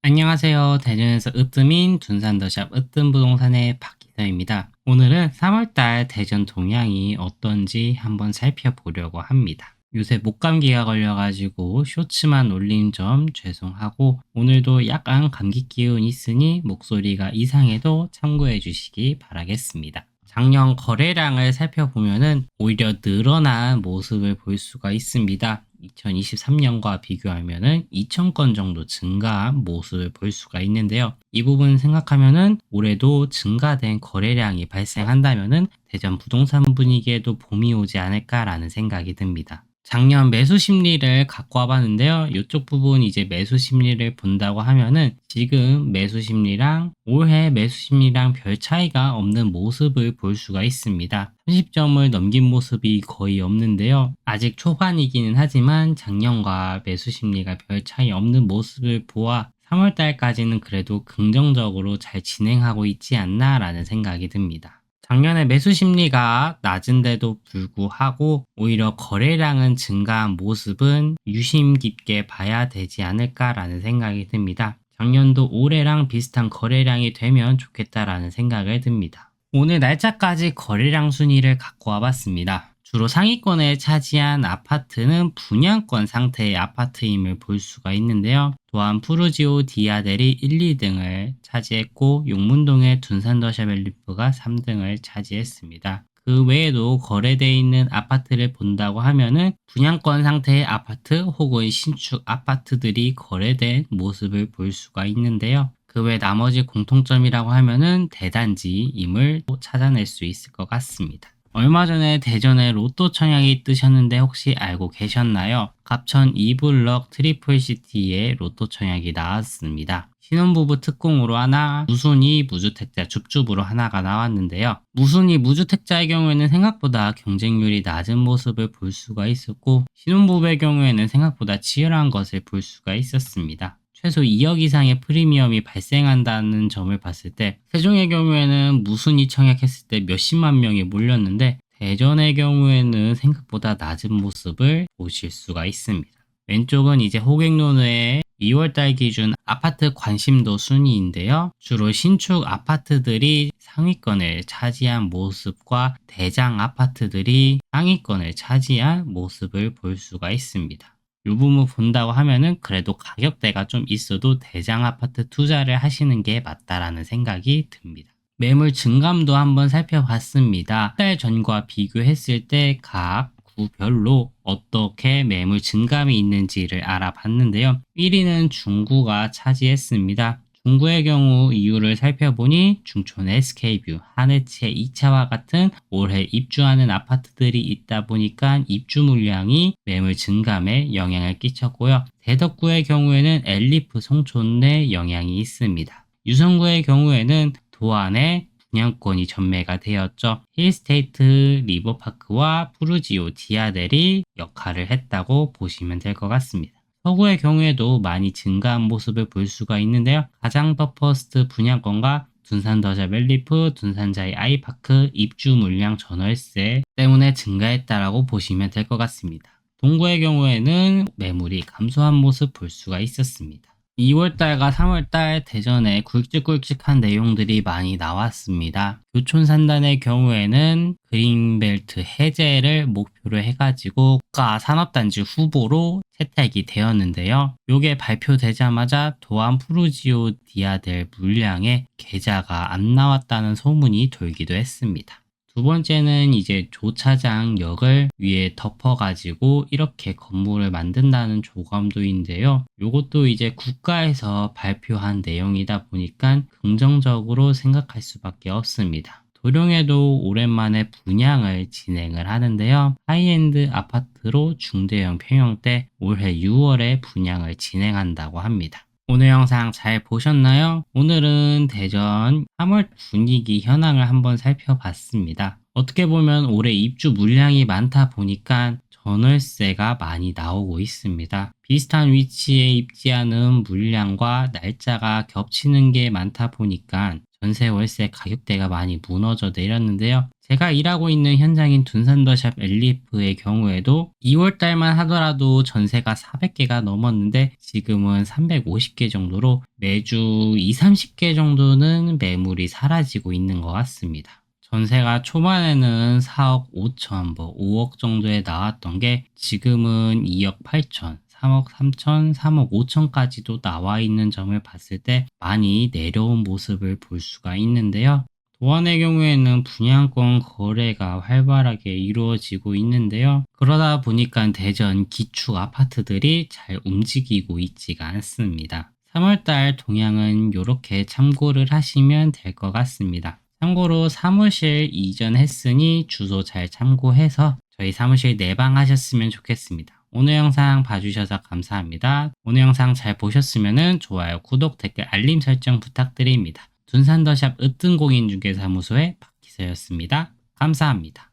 안녕하세요. 대전에서 으뜸인 둔산더샵 으뜸부동산의 박기서입니다. 오늘은 3월달 대전 동향이 어떤지 한번 살펴보려고 합니다. 요새 목감기가 걸려가지고 쇼츠만 올린 점 죄송하고 오늘도 약간 감기 기운이 있으니 목소리가 이상해도 참고해 주시기 바라겠습니다. 작년 거래량을 살펴보면은 오히려 늘어난 모습을 볼 수가 있습니다. 2023년과 비교하면은 2,000건 정도 증가한 모습을 볼 수가 있는데요. 이 부분 생각하면은 올해도 증가된 거래량이 발생한다면은 대전 부동산 분위기에도 봄이 오지 않을까라는 생각이 듭니다. 작년 매수 심리를 갖고 와봤는데요. 이쪽 부분 이제 매수 심리를 본다고 하면은 지금 매수 심리랑 올해 매수 심리랑 별 차이가 없는 모습을 볼 수가 있습니다. 30점을 넘긴 모습이 거의 없는데요. 아직 초반이기는 하지만 작년과 매수 심리가 별 차이 없는 모습을 보아 3월달까지는 그래도 긍정적으로 잘 진행하고 있지 않나라는 생각이 듭니다. 작년에 매수 심리가 낮은데도 불구하고 오히려 거래량은 증가한 모습은 유심 깊게 봐야 되지 않을까라는 생각이 듭니다. 작년도 올해랑 비슷한 거래량이 되면 좋겠다라는 생각을 듭니다. 오늘 날짜까지 거래량 순위를 갖고 와봤습니다. 주로 상위권에 차지한 아파트는 분양권 상태의 아파트임을 볼 수가 있는데요. 또한 푸르지오 디아델이 1, 2등을 차지했고 용문동의 둔산더샤벨리프가 3등을 차지했습니다. 그 외에도 거래되어 있는 아파트를 본다고 하면은 분양권 상태의 아파트 혹은 신축 아파트들이 거래된 모습을 볼 수가 있는데요. 그 외 나머지 공통점이라고 하면은 대단지임을 찾아낼 수 있을 것 같습니다. 얼마 전에 대전에 로또 청약이 뜨셨는데 혹시 알고 계셨나요? 갑천 2블럭 트리플시티에 로또 청약이 나왔습니다. 신혼부부 특공으로 하나, 무순위 무주택자 줍줍으로 하나가 나왔는데요. 무순위 무주택자의 경우에는 생각보다 경쟁률이 낮은 모습을 볼 수가 있었고 신혼부부의 경우에는 생각보다 치열한 것을 볼 수가 있었습니다. 최소 2억 이상의 프리미엄이 발생한다는 점을 봤을 때 세종의 경우에는 무순위 청약했을 때 몇십만 명이 몰렸는데 대전의 경우에는 생각보다 낮은 모습을 보실 수가 있습니다. 왼쪽은 이제 호객노노의 2월달 기준 아파트 관심도 순위인데요. 주로 신축 아파트들이 상위권을 차지한 모습과 대장 아파트들이 상위권을 차지한 모습을 볼 수가 있습니다. 이 부분 본다고 하면은 그래도 가격대가 좀 있어도 대장 아파트 투자를 하시는 게 맞다라는 생각이 듭니다. 매물 증감도 한번 살펴봤습니다. 한 달 전과 비교했을 때 각 구별로 어떻게 매물 증감이 있는지를 알아봤는데요. 1위는 중구가 차지했습니다. 중구의 경우 이유를 살펴보니 중촌 SK뷰, 하느치의 2차와 같은 올해 입주하는 아파트들이 있다 보니까 입주 물량이 매물 증감에 영향을 끼쳤고요. 대덕구의 경우에는 엘리프 송촌 내 영향이 있습니다. 유성구의 경우에는 도안의 분양권이 전매가 되었죠. 힐스테이트 리버파크와 푸르지오 디아델이 역할을 했다고 보시면 될 것 같습니다. 서구의 경우에도 많이 증가한 모습을 볼 수가 있는데요. 가장 더 퍼스트 분양권과 둔산더샵 웰리프, 둔산자이 아이파크 입주 물량 전월세 때문에 증가했다라고 보시면 될 것 같습니다. 동구의 경우에는 매물이 감소한 모습 볼 수가 있었습니다. 2월달과 3월달 대전에 굵직굵직한 내용들이 많이 나왔습니다. 교촌산단의 경우에는 그린벨트 해제를 목표로 해가지고 국가 산업단지 후보로 채택이 되었는데요. 요게 발표되자마자 도안 푸르지오 디아델 물량의 계좌가 안 나왔다는 소문이 돌기도 했습니다. 두 번째는 이제 조차장역을 위에 덮어가지고 이렇게 건물을 만든다는 조감도인데요. 요것도 이제 국가에서 발표한 내용이다 보니까 긍정적으로 생각할 수밖에 없습니다. 도룡에도 오랜만에 분양을 진행을 하는데요. 하이엔드 아파트로 중대형 평형대 올해 6월에 분양을 진행한다고 합니다. 오늘 영상 잘 보셨나요? 오늘은 대전 3월 분위기 현황을 한번 살펴봤습니다. 어떻게 보면 올해 입주 물량이 많다 보니까 전월세가 많이 나오고 있습니다. 비슷한 위치에 입지하는 물량과 날짜가 겹치는 게 많다 보니까 전세 월세 가격대가 많이 무너져 내렸는데요. 제가 일하고 있는 현장인 둔산더샵 엘리프의 경우에도 2월 달만 하더라도 전세가 400개가 넘었는데 지금은 350개 정도로 매주 2, 30개 정도는 매물이 사라지고 있는 것 같습니다. 전세가 초반에는 4억 5천, 5억 정도에 나왔던 게 지금은 2억 8천, 3억 3천, 3억 5천까지도 나와 있는 점을 봤을 때 많이 내려온 모습을 볼 수가 있는데요. 도안의 경우에는 분양권 거래가 활발하게 이루어지고 있는데요. 그러다 보니까 대전 기축 아파트들이 잘 움직이고 있지가 않습니다. 3월달 동향은 이렇게 참고를 하시면 될 것 같습니다. 참고로 사무실 이전했으니 주소 잘 참고해서 저희 사무실 내방하셨으면 좋겠습니다. 오늘 영상 봐주셔서 감사합니다. 오늘 영상 잘 보셨으면 좋아요, 구독, 댓글, 알림 설정 부탁드립니다. 둔산더샵 으뜸공인중개사무소의 박기서였습니다. 감사합니다.